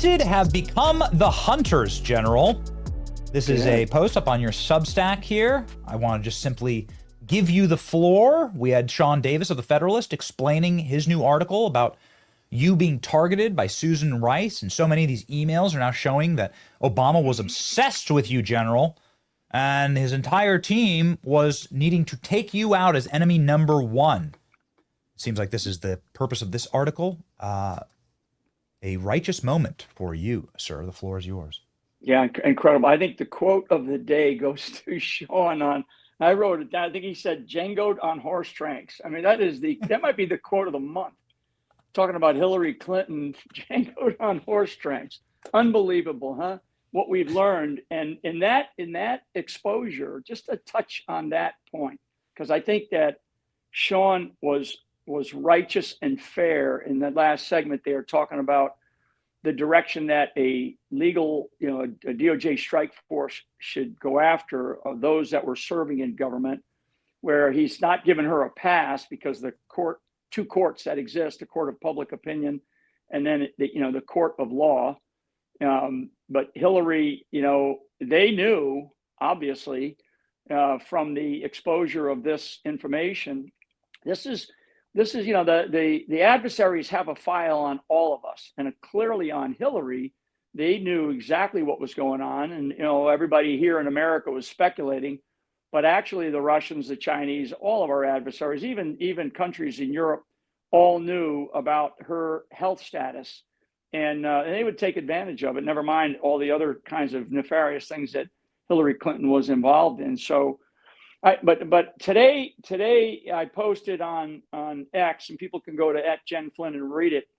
hunted have become the hunters, General. This is a post up on your Substack here. I want to just simply give you the floor. We had Sean Davis of The Federalist explaining his new article about you being targeted by Susan Rice, and so many of these emails are now showing that Obama was obsessed with you, General, and his entire team was needing to take you out as enemy number one. It seems like this is the purpose of this article. A righteous moment for you, sir. The floor is yours. Yeah, incredible. I think the quote of the day goes to Sean on, I wrote it down. I think he said, Django'd on horse tranks. I mean, that might be the quote of the month. Talking about Hillary Clinton, Django'd on horse tranks. Unbelievable, huh? What we've learned. And in that exposure, just a touch on that point, because I think that Sean was righteous and fair in that last segment there, talking about the direction that a legal, a DOJ strike force should go after those that were serving in government, where he's not giving her a pass because the two courts that exist, the court of public opinion and then the court of law. But Hillary, they knew, obviously, from the exposure of this information, this is the adversaries have a file on all of us, and clearly on Hillary. They knew exactly what was going on, and everybody here in America was speculating, but actually the Russians, the Chinese, all of our adversaries, even countries in Europe, all knew about her health status, and they would take advantage of it. Never mind all the other kinds of nefarious things that Hillary Clinton was involved in. So. But today I posted on X, and people can go to @GenFlynn and read it.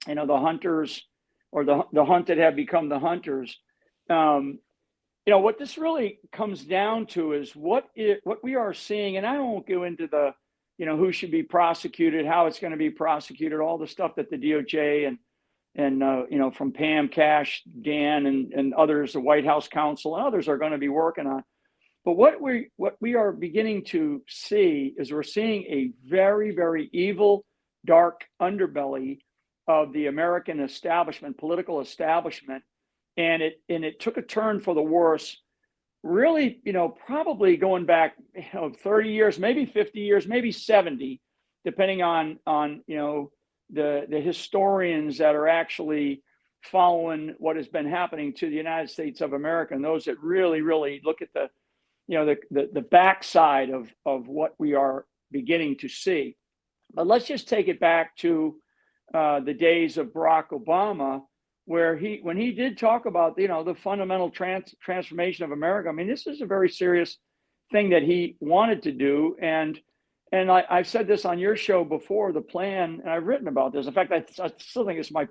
The hunters, or the hunted have become the hunters. What this really comes down to is what we are seeing, and I won't go into the who should be prosecuted, how it's going to be prosecuted, all the stuff that the DOJ and from Pam Cash, Dan, and others, the White House counsel and others are going to be working on. But what we are beginning to see is we're seeing a very, very evil, dark underbelly of the American establishment, political establishment, and it took a turn for the worse. Really, probably going back 30 years, maybe 50 years, maybe 70, depending on the historians that are actually following what has been happening to the United States of America, and those that really, really look at the backside of what we are beginning to see. But let's just take it back to the days of Barack Obama, where when he did talk about the fundamental transformation of America. I mean, this is a very serious thing that he wanted to do, and I've said this on your show before. The plan, and I've written about this. In fact, I still think it's my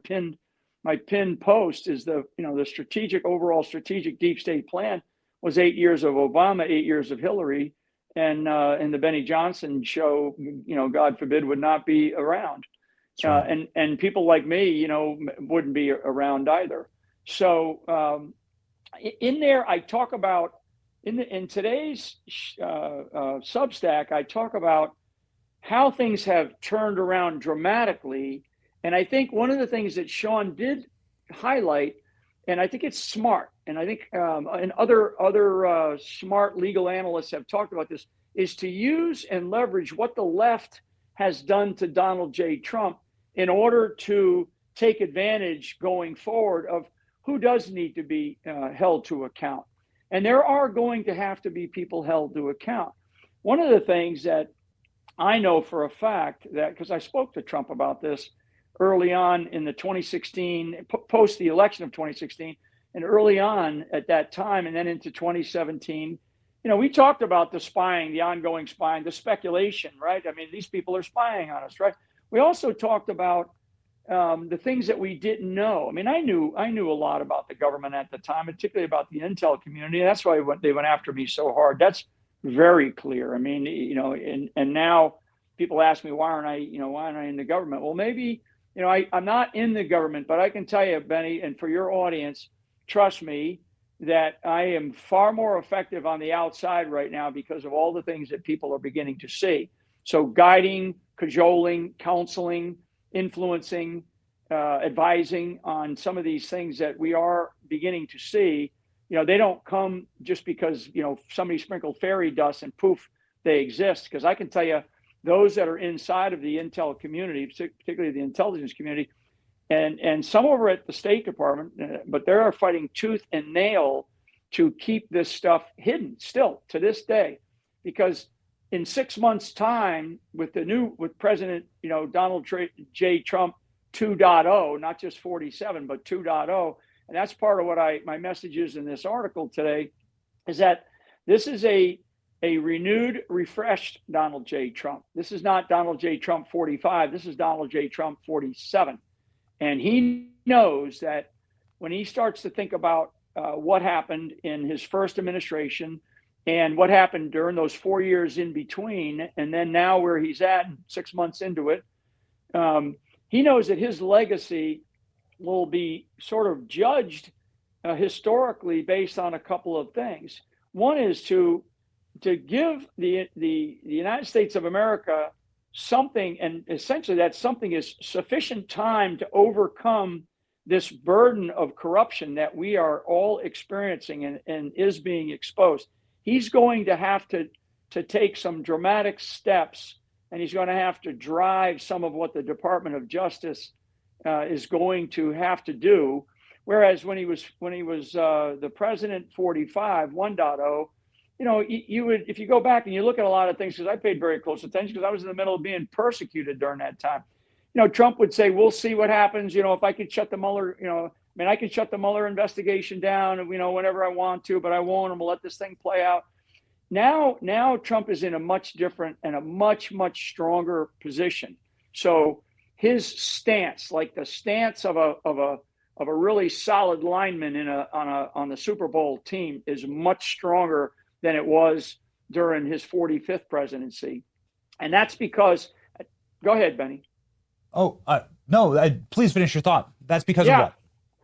pinned post is the overall strategic deep state plan was 8 years of Obama, 8 years of Hillary, and the Benny Johnson show, God forbid, would not be around. Right. And people like me, wouldn't be around either. So in there, I talk about, in today's Substack, I talk about how things have turned around dramatically. And I think one of the things that Sean did highlight, and I think it's smart, and I think and other smart legal analysts have talked about this, is to use and leverage what the left has done to Donald J. Trump in order to take advantage going forward of who does need to be held to account. And there are going to have to be people held to account. One of the things that I know for a fact, that because I spoke to Trump about this early on in the 2016, post the election of 2016, and early on at that time, and then into 2017, we talked about the spying, the ongoing spying, the speculation, right? I mean, these people are spying on us, right? We also talked about the things that we didn't know. I mean, I knew a lot about the government at the time, particularly about the intel community. That's why they went after me so hard. That's very clear. I mean, and now people ask me, why aren't I in the government? Well, maybe, I'm not in the government, but I can tell you, Benny, and for your audience, trust me, that I am far more effective on the outside right now because of all the things that people are beginning to see. So guiding, cajoling, counseling, influencing, advising on some of these things that we are beginning to see. They don't come just because, somebody sprinkled fairy dust and poof, they exist. Because I can tell you, those that are inside of the intel community, particularly the intelligence community, and some over at the State Department, but they are fighting tooth and nail to keep this stuff hidden still to this day. Because in 6 months' time, with President, Donald J. Trump 2.0, not just 47, but 2.0, and that's part of what my message is in this article today, is that this is a renewed, refreshed Donald J. Trump. This is not Donald J. Trump 45. This is Donald J. Trump 47. And he knows that when he starts to think about what happened in his first administration and what happened during those 4 years in between, and then now where he's at 6 months into it, he knows that his legacy will be sort of judged historically based on a couple of things. One is to give the United States of America something, and essentially that something is sufficient time to overcome this burden of corruption that we are all experiencing and is being exposed. He's going to have to take some dramatic steps, and he's going to have to drive some of what the Department of Justice is going to have to do. Whereas when he was the president 45 1.0, you would, if you go back and you look at a lot of things, because I paid very close attention because I was in the middle of being persecuted during that time. Trump would say, "We'll see what happens. If I could shut the Mueller, I can shut the Mueller investigation down, whenever I want to, but I won't. I'm gonna let this thing play out." Now Trump is in a much different and a much, much stronger position. So his stance, like the stance of a really solid lineman on the Super Bowl team, is much stronger than it was during his 45th presidency. And that's because, go ahead, Benny. Oh, no, please finish your thought. That's because of what?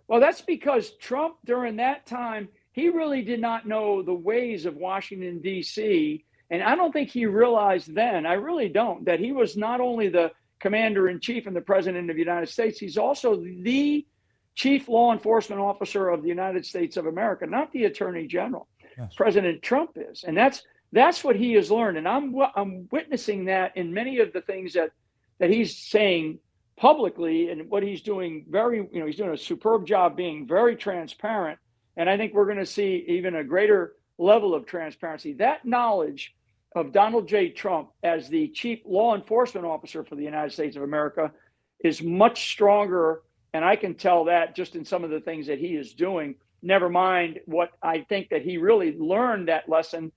Well, that's because Trump, during that time, he really did not know the ways of Washington, D.C. And I don't think he realized then, I really don't, that he was not only the commander-in-chief and the president of the United States, he's also the chief law enforcement officer of the United States of America, not the attorney general. Yes. President Trump is. And that's what he has learned. And I'm witnessing that in many of the things that he's saying publicly, and what he's doing he's doing a superb job being very transparent. And I think we're going to see even a greater level of transparency. That knowledge of Donald J. Trump as the chief law enforcement officer for the United States of America is much stronger. And I can tell that just in some of the things that he is doing, never mind what I think that he really learned that lesson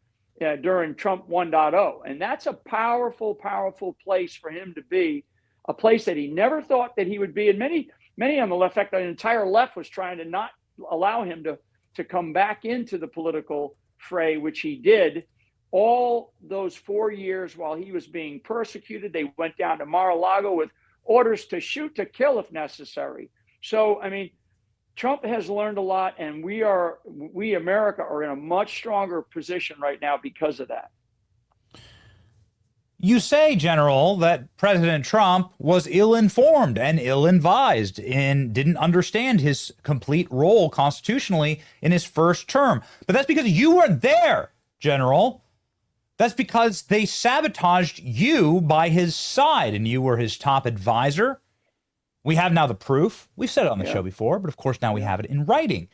during Trump 1.0. And that's a powerful, powerful place for him to be, a place that he never thought that he would be. And many on the left, in fact, the entire left was trying to not allow him to come back into the political fray, which he did. All those 4 years while he was being persecuted, they went down to Mar-a-Lago with orders to shoot to kill if necessary. So, Trump has learned a lot, and we America are in a much stronger position right now because of that. You say, General, that President Trump was ill-informed and ill-advised and didn't understand his complete role constitutionally in his first term. But that's because you weren't there, General. That's because they sabotaged you by his side, and you were his top advisor. We have now the proof. We've said it on the show before, but of course now we have it in writing.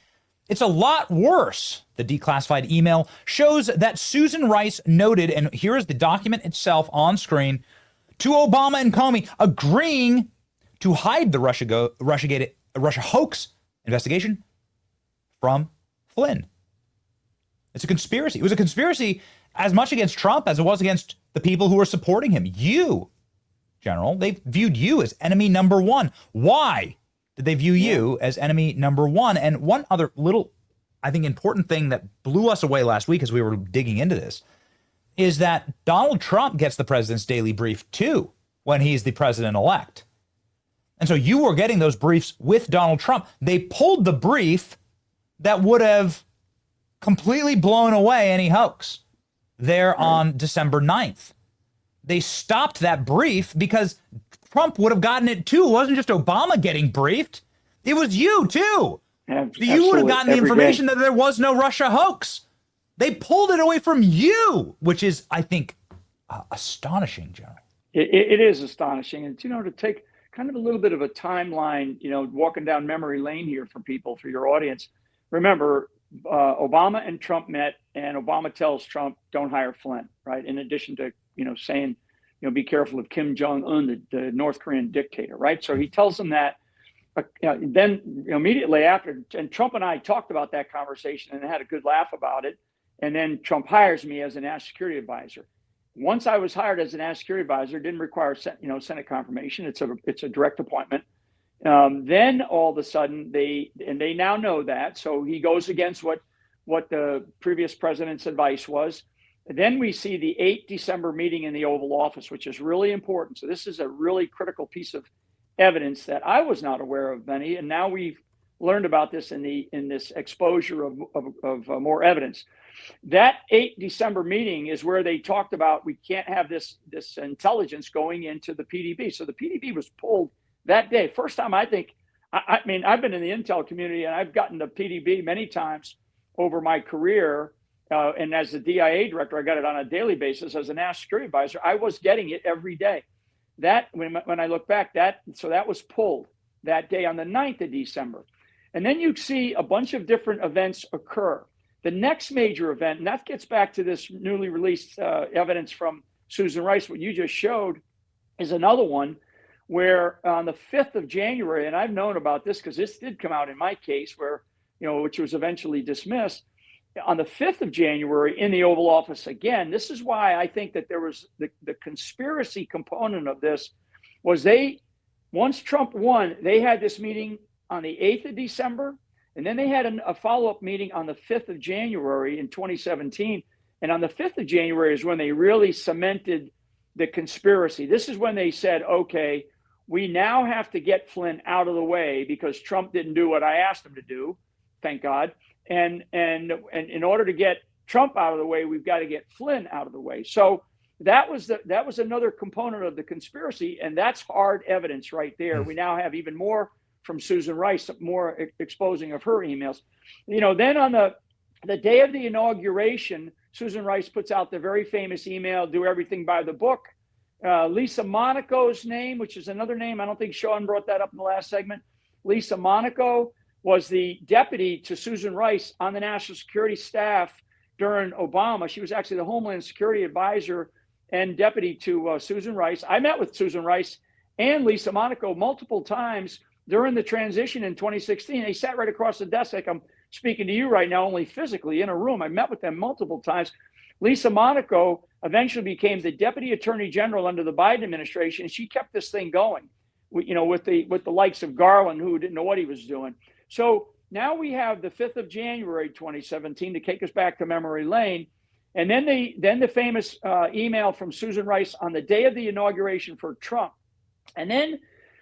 It's a lot worse. The declassified email shows that Susan Rice noted, and here is the document itself on screen, to Obama and Comey agreeing to hide the Russia hoax investigation from Flynn. It's a conspiracy. It was a conspiracy as much against Trump as it was against the people who were supporting him. You, General, they viewed you as enemy number one. Why did they view you as enemy number one? And one other little, I think, important thing that blew us away last week as we were digging into this is that Donald Trump gets the president's daily brief too when he's the president-elect. And so you were getting those briefs with Donald Trump. They pulled the brief that would have completely blown away any hoax there on December 9th. They stopped that brief because Trump would have gotten it too. It wasn't just Obama getting briefed. It was you too. You would have gotten the information that there was no Russia hoax. They pulled it away from you, which is, I think, astonishing, General. It is astonishing. And, to take kind of a little bit of a timeline, walking down memory lane here for people, for your audience. Remember, Obama and Trump met, and Obama tells Trump, don't hire Flynn, right? In addition to, saying, be careful of Kim Jong-un, the North Korean dictator, right? So he tells him that. Then immediately after, and Trump and I talked about that conversation and had a good laugh about it. And then Trump hires me as a national security advisor. Once I was hired as a national security advisor, didn't require Senate confirmation. It's a direct appointment. Then all of a sudden they now know that. So he goes against what the previous president's advice was. And then we see the 8 December meeting in the Oval Office, which is really important. So this is a really critical piece of evidence that I was not aware of, Benny, and now we've learned about this in this exposure of more evidence. That 8 December meeting is where they talked about we can't have this intelligence going into the PDB. So the PDB was pulled that day. First time, I think. I mean, I've been in the intel community and I've gotten the PDB many times over my career. And as the DIA director, I got it on a daily basis. As a national security advisor, I was getting it every day. That when I look back, that was pulled that day on the 9th of December. And then you see a bunch of different events occur. The next major event, and that gets back to this newly released evidence from Susan Rice, what you just showed, is another one where on the 5th of January, and I've known about this because this did come out in my case where, which was eventually dismissed. On the 5th of January in the Oval Office again, this is why I think that there was the conspiracy component of this was once Trump won, they had this meeting on the 8th of December, and then they had a follow-up meeting on the 5th of January in 2017. And on the 5th of January is when they really cemented the conspiracy. This is when they said, okay, we now have to get Flynn out of the way because Trump didn't do what I asked him to do, thank God. And in order to get Trump out of the way, we've got to get Flynn out of the way. So that was another component of the conspiracy, and that's hard evidence right there. We now have even more from Susan Rice, more exposing of her emails. Then on the day of the inauguration, Susan Rice puts out the very famous email, "Do everything by the book." Lisa Monaco's name, which is another name, I don't think Sean brought that up in the last segment. Lisa Monaco was the deputy to Susan Rice on the national security staff during Obama. She was actually the Homeland Security advisor and deputy to Susan Rice. I met with Susan Rice and Lisa Monaco multiple times during the transition in 2016. They sat right across the desk like I'm speaking to you right now, only physically in a room. I met with them multiple times. Lisa Monaco eventually became the deputy attorney general under the Biden administration. She kept this thing going, with the likes of Garland, who didn't know what he was doing. So now we have the 5th of January, 2017, to take us back to memory lane. And then the famous email from Susan Rice on the day of the inauguration for Trump. And then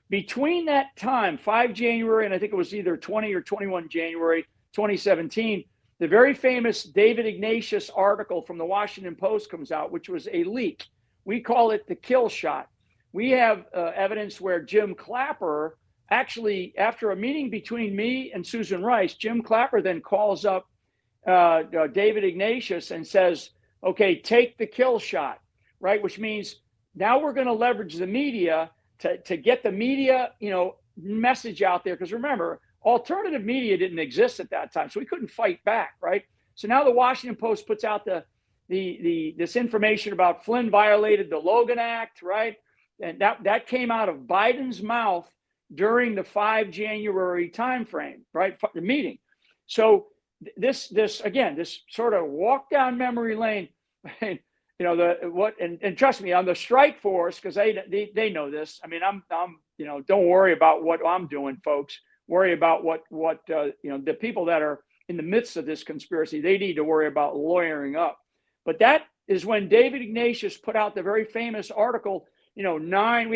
between that time, 5 January, and I think it was either 20 or 21 January, 2017, the very famous David Ignatius article from the Washington Post comes out, which was a leak. We call it the kill shot. We have evidence where Jim Clapper, actually, after a meeting between me and Susan Rice, Jim Clapper then calls up David Ignatius and says, okay, take the kill shot, right? Which means now we're going to leverage the media to get the media, message out there. Because remember, alternative media didn't exist at that time, so we couldn't fight back, right? So now the Washington Post puts out this information about Flynn violated the Logan Act, right? And that came out of Biden's mouth during the 5 January timeframe, right? The meeting. So this sort of walk down memory lane, and trust me, on the strike force, because they know this. I mean, I'm don't worry about what I'm doing, folks. Worry about what the people that are in the midst of this conspiracy, they need to worry about lawyering up. But that is when David Ignatius put out the very famous article. We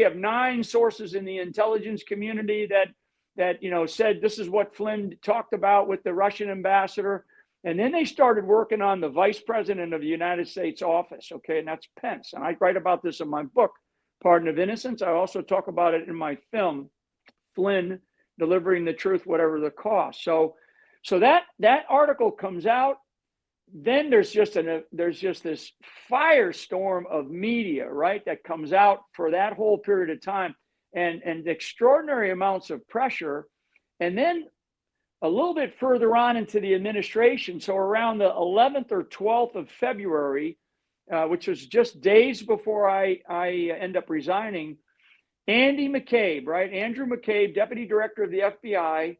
have 9 sources in the intelligence community that said this is what Flynn talked about with the Russian ambassador. And then they started working on the vice president of the United States office. Okay. And that's Pence. And I write about this in my book, pardon of innocence. I also talk about it in my film, Flynn, delivering the truth, whatever the cost. So that article comes out. Then there's just this firestorm of media, right, that comes out for that whole period of time, and extraordinary amounts of pressure. And then a little bit further on into the administration, so around the 11th or 12th of February, which was just days before I end up resigning, Andy McCabe, right? Andrew McCabe, Deputy Director of the FBI,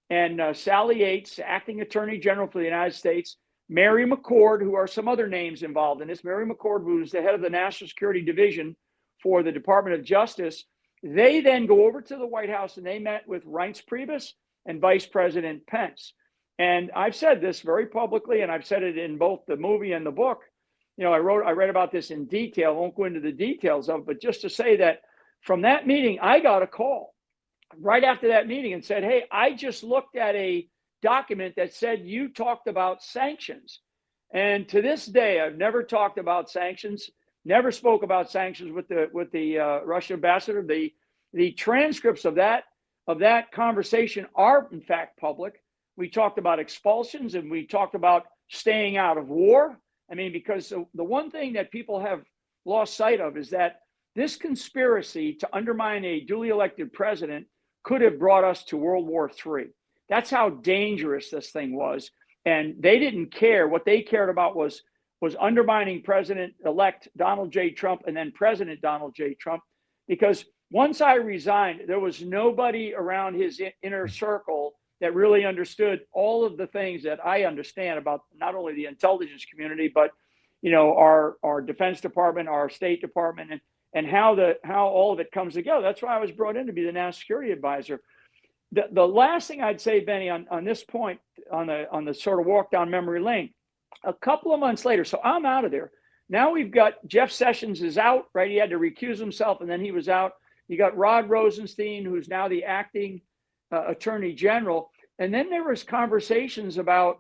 and Sally Yates, Acting Attorney General for the United States, Mary McCord, who are some other names involved in this. Mary McCord, who's the head of the National Security Division for the Department of Justice. They then go over to the White House and they met with Reince Priebus and Vice President Pence. And I've said this very publicly, and I've said it in both the movie and the book. You know, I read about this in detail. I won't go into the details of it, but just to say that from that meeting, I got a call right after that meeting and said, hey, I just looked at a document that said you talked about sanctions. And to this day, I've never talked about sanctions, never spoke about sanctions with the Russian ambassador. The transcripts of that conversation are in fact public. We talked about expulsions and we talked about staying out of war. I mean, because the one thing that people have lost sight of is that this conspiracy to undermine a duly elected president could have brought us to World War III. That's how dangerous this thing was. And they didn't care. What they cared about was undermining President-elect Donald J. Trump and then President Donald J. Trump. Because once I resigned, there was nobody around his inner circle that really understood all of the things that I understand about not only the intelligence community, but you know, our Defense Department, our State Department, and how all of it comes together. That's why I was brought in to be the National Security Advisor. The last thing I'd say, Benny, on this point, on the sort of walk down memory lane, a couple of months later, so I'm out of there. Now we've got Jeff Sessions is out, right? He had to recuse himself, and then he was out. You got Rod Rosenstein, who's now the acting Attorney General. And then there was conversations about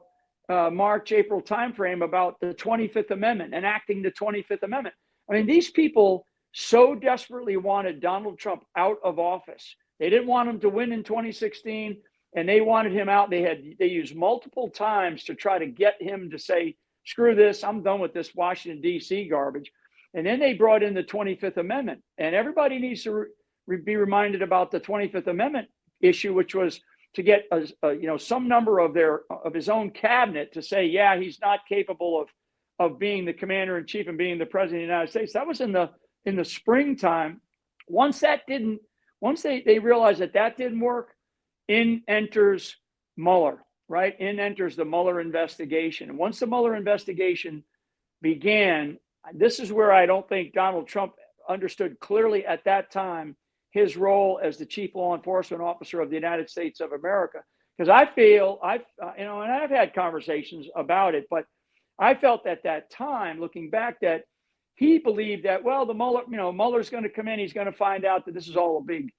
March, April timeframe about the 25th Amendment, enacting the 25th Amendment. I mean, these people so desperately wanted Donald Trump out of office. They didn't want him to win in 2016, and they wanted him out. They used multiple times to try to get him to say, screw this, I'm done with this Washington, D.C. garbage. And then they brought in the 25th Amendment. And everybody needs to be reminded about the 25th Amendment issue, which was to get some number of his own cabinet to say, yeah, he's not capable of being the commander in chief and being the president of the United States. That was in the springtime. Once they realized that didn't work, in enters Mueller, right? In enters the Mueller investigation. And once the Mueller investigation began, this is where I don't think Donald Trump understood clearly at that time his role as the chief law enforcement officer of the United States of America. Because I feel, and I've had conversations about it, but I felt at that time, looking back, that he believed that, well, Mueller's going to come in, he's going to find out that this is all a big,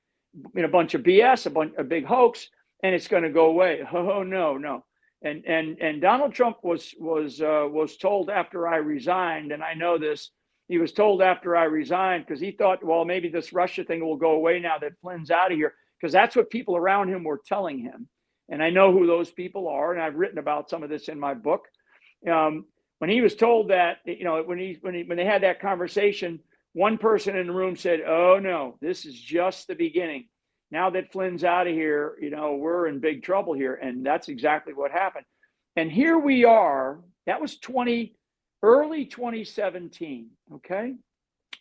bunch of BS, a big hoax, and it's going to go away. Oh, no. And Donald Trump was told after I resigned, and I know this, he was told after I resigned because he thought, well, maybe this Russia thing will go away now that Flynn's out of here, because that's what people around him were telling him. And I know who those people are, and I've written about some of this in my book. When he was told that, when they had that conversation, one person in the room said, oh, no, this is just the beginning. Now that Flynn's out of here, we're in big trouble here. And that's exactly what happened. And here we are. That was early 2017. Okay.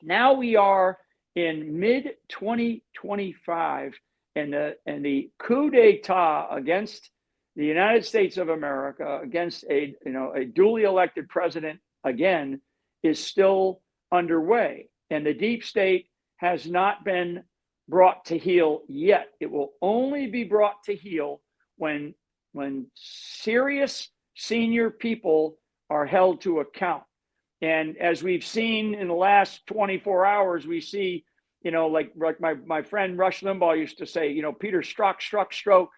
Now we are in mid 2025, and the coup d'etat against the United States of America, against a duly elected president again, is still underway. And the deep state has not been brought to heel yet. It will only be brought to heel when serious senior people are held to account. And as we've seen in the last 24 hours, we see, like my friend Rush Limbaugh used to say, Peter Strzok struck stroke.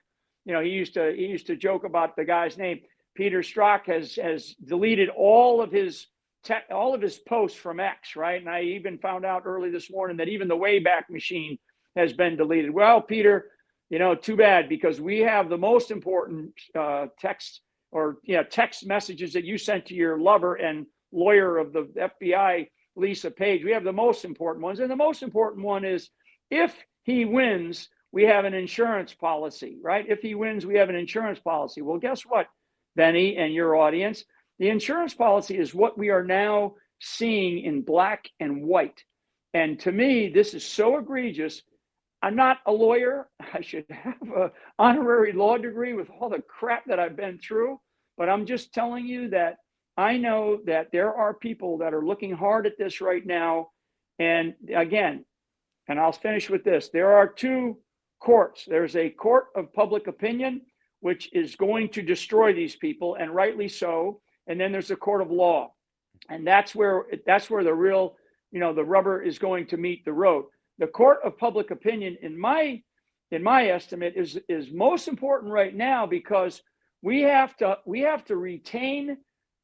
He used to joke about the guy's name. Peter Strzok has deleted all of his all of his posts from X, right? And I even found out early this morning that even the Wayback Machine has been deleted. Well, Peter, too bad, because we have the most important text messages that you sent to your lover and lawyer of the FBI, Lisa Page. We have the most important ones. And the most important one is, if he wins, we have an insurance policy, right? If he wins, we have an insurance policy. Well, guess what, Benny and your audience? The insurance policy is what we are now seeing in black and white. And to me, this is so egregious. I'm not a lawyer. I should have an honorary law degree with all the crap that I've been through. But I'm just telling you that I know that there are people that are looking hard at this right now. And again, and I'll finish with this, there are two courts. There's a court of public opinion, which is going to destroy these people, and rightly so. And then there's a court of law. And that's where the real, the rubber is going to meet the road. The court of public opinion, in my estimate, is most important right now, because we have to retain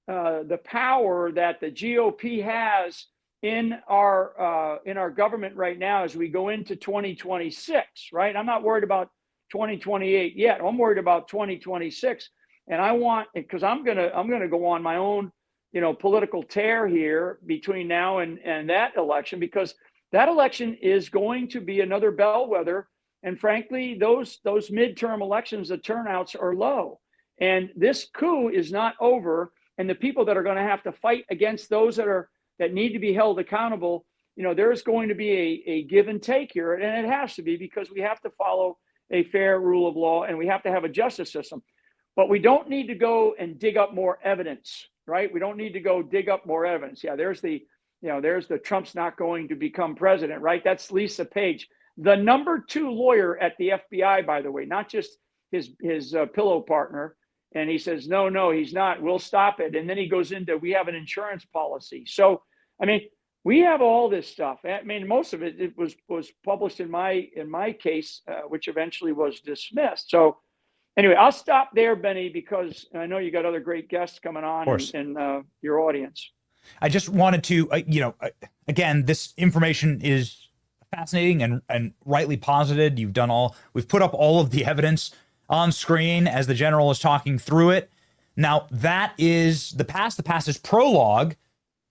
the power that the GOP has in our government right now as we go into 2026. Right? I'm not worried about 2028 yet. I'm worried about 2026, and I want, because I'm gonna go on my own political tear here between now and that election, because that election is going to be another bellwether. And frankly, those midterm elections, the turnouts are low. And this coup is not over. And the people that are going to have to fight against those that need to be held accountable, there's going to be a give and take here. And it has to be, because we have to follow a fair rule of law, and we have to have a justice system. But we don't need to go and dig up more evidence, right? We don't need to go dig up more evidence. Yeah, there's the Trump's not going to become president, right? That's Lisa Page, the number 2 lawyer at the FBI, by the way, not just his pillow partner. And he says, no, he's not. We'll stop it. And then he goes into, we have an insurance policy. So, we have all this stuff. Most of it was published in my case, which eventually was dismissed. So anyway, I'll stop there, Benny, because I know you got other great guests coming on in your audience. I just wanted to, again, this information is fascinating and rightly posited. We've put up all of the evidence on screen as the general is talking through it. Now, that is the past. The past is prologue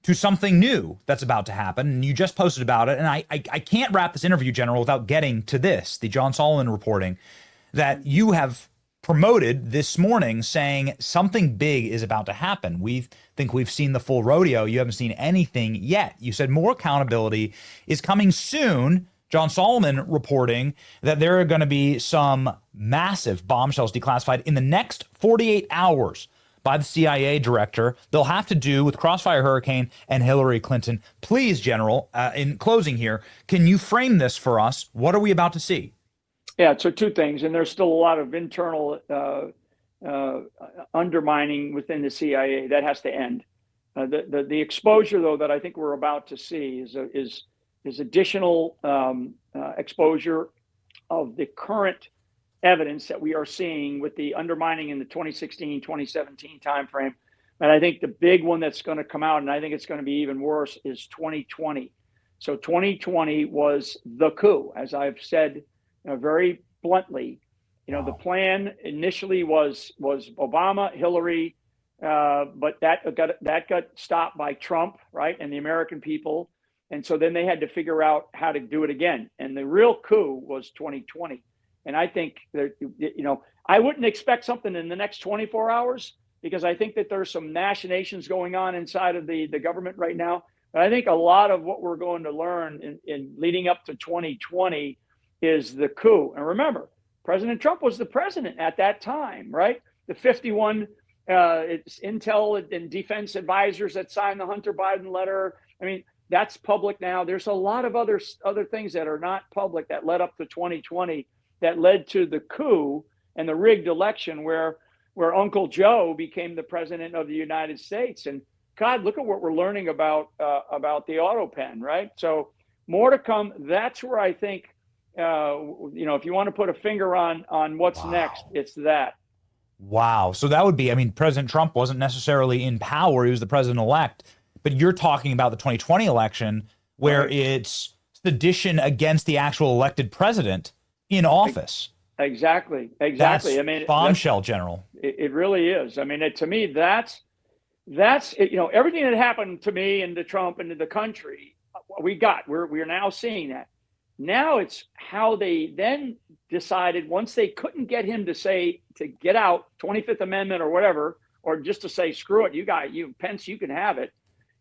to something new that's about to happen. And you just posted about it. And I can't wrap this interview, General, without getting to this, the John Solomon reporting that you have promoted this morning, saying something big is about to happen. We think we've seen the full rodeo. You haven't seen anything yet. You said more accountability is coming soon. John Solomon reporting that there are going to be some massive bombshells declassified in the next 48 hours by the CIA director. They'll have to do with Crossfire Hurricane and Hillary Clinton. Please, General, in closing here, can you frame this for us? What are we about to see? Yeah, so two things, and there's still a lot of internal undermining within the CIA that has to end. The exposure, though, that I think we're about to see is additional exposure of the current evidence that we are seeing with the undermining in the 2016, 2017 timeframe. And I think the big one that's going to come out, and I think it's going to be even worse, is 2020. So 2020 was the coup, as I've said very bluntly. The plan initially was Obama, Hillary, but that got stopped by Trump, right, and the American people. And so then they had to figure out how to do it again. And the real coup was 2020. And I think that, I wouldn't expect something in the next 24 hours, because I think that there's some machinations going on inside of the government right now. But I think a lot of what we're going to learn in leading up to 2020 is the coup. And remember, President Trump was the president at that time, right? The 51 it's intel and defense advisors that signed the Hunter Biden letter. That's public now. There's a lot of other things that are not public that led up to 2020 that led to the coup and the rigged election where Uncle Joe became the president of the United States. And God, look at what we're learning about the auto pen, right? So more to come. That's where I think, if you want to put a finger on what's next, it's that. Wow. So that would be, President Trump wasn't necessarily in power. He was the president-elect. But you're talking about the 2020 election where Right. it's sedition against the actual elected president in office. Exactly. That's I mean, bombshell, General. it really is. I mean, to me, that's it, everything that happened to me and to Trump and to the country, we're now seeing that. Now it's how they then decided, once they couldn't get him to get out 25th Amendment or whatever, or just to say, screw it, Pence, you can have it.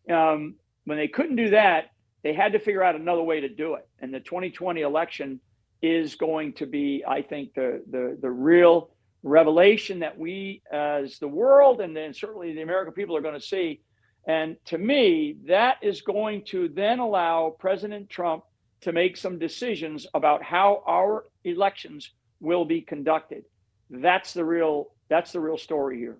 When they couldn't do that, they had to figure out another way to do it. And the 2020 election is going to be, I think, the real revelation that we as the world, and then certainly the American people, are going to see. And to me, that is going to then allow President Trump to make some decisions about how our elections will be conducted. That's the real story here.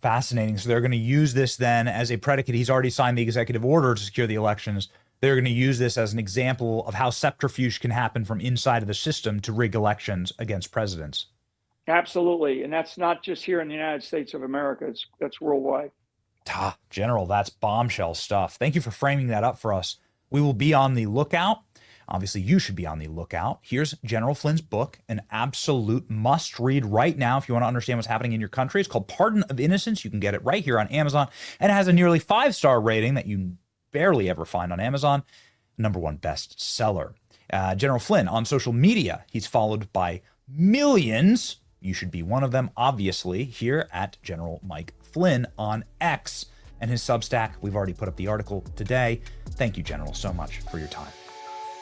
Fascinating. So they're going to use this then as a predicate. He's already signed the executive order to secure the elections. They're going to use this as an example of how subterfuge can happen from inside of the system to rig elections against presidents. Absolutely. And that's not just here in the United States of America. That's worldwide. General, that's bombshell stuff. Thank you for framing that up for us. We will be on the lookout. Obviously, you should be on the lookout. Here's General Flynn's book, an absolute must read right now if you want to understand what's happening in your country. It's called Pardon of Innocence. You can get it right here on Amazon, and it has a nearly 5-star rating that you barely ever find on Amazon. #1 bestseller. General Flynn on social media, he's followed by millions. You should be one of them, obviously, here at General Mike Flynn on X. And his Substack, we've already put up the article today. Thank you, General, so much for your time.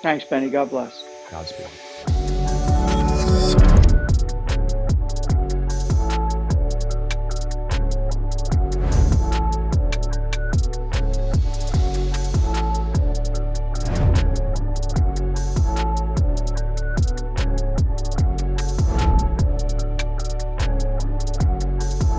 Thanks, Benny. God bless. Godspeed.